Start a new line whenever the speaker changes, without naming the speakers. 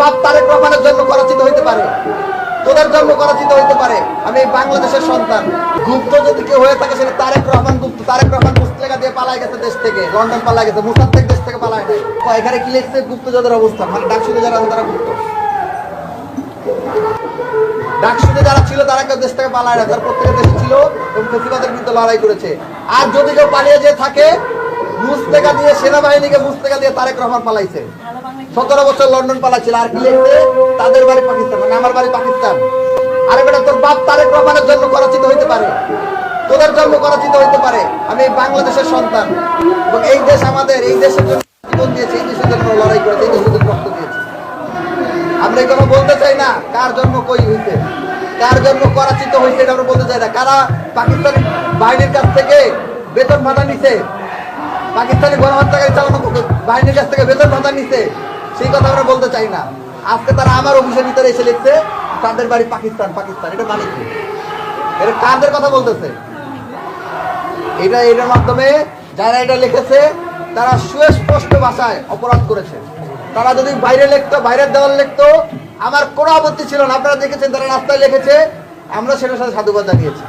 বাপ তারেক রহমানের জন্য করাচিত হইতে পারে, তোদের জন্য করাচিত হইতে পারে। আমি এই বাংলাদেশের সন্তান। গুপ্ত যদি কেউ হয়ে থাকে সেটা তারেক রহমান গুপ্ত। তারেক রহমান মুস্তাকা দিয়ে পালায় গেছে দেশ থেকে, লন্ডন পালায় গেছে, মুসাদ্দেক দেশ থেকে পালায় নাই। এখানে কি লিখছে গুপ্তচরদের অবস্থা, মানে ডাকসুতে যারা আছে তারা গুপ্ত। ডাকসুতে যারা ছিল তারা কেউ দেশ থেকে পালায় না, তারা প্রত্যেকের দেশে ছিল এবং ফেসিবাদের বিরুদ্ধে লড়াই করেছে। আর যদি কেউ পালিয়ে যে থাকে, মুস্তাকা দিয়ে, সেনাবাহিনীকে মুস্তাকা দিয়ে তারেক রহমান পালাইছে। 17 বছর লন্ডন পালাচ্ছিল। আর কি লিখছে, তাদের বাড়ি পাকিস্তান, মানে আমার বাড়ি পাকিস্তান। আরে বেটা, তোর বাপ তারেক রহমানের জন্য করাচিত হইতে পারে, তোদের জন্য করাচিত হইতে পারে। আমি এই বাংলাদেশের সন্তান এবং এই দেশ আমাদের, এই দেশের জন্য জীবন দিয়েছে, এই দেশের জন্য লড়াই করেছে, এই দেশের জন্য রক্ত দিয়েছে। আমরা এই কথা বলতে চাই না কার জন্য কই হইছে, কার জন্য করাচিত হইছে, এটা আমরা বলতে চাই না। কারা পাকিস্তানি বাহিনীর কাছ থেকে বেতন ভাতা নিছে, পাকিস্তানি গণহত্যাকারী চালানো বাহিনীর কাছ থেকে বেতন ভাতা নিছে, সেই কথা আমরা বলতে চাই না। আজকে তারা আমার অফিসের ভিতরে এসে লিখছে তাদের বাড়ি পাকিস্তান, পাকিস্তান। এটা মানে কি? এটা কাদের কথা বলতেছে? এটার মাধ্যমে যারা এটা লিখেছে তারা সুস্পষ্ট ভাষায় অপরাধ করেছে। তারা যদি বাইরে লিখতো, বাইরের দেওয়াল লিখতো, আমার কোনো আপত্তি ছিল না। আপনারা দেখেছেন তারা রাস্তায় লিখেছে, আমরা সেটার সাথে সাধুবাদ জানিয়েছি।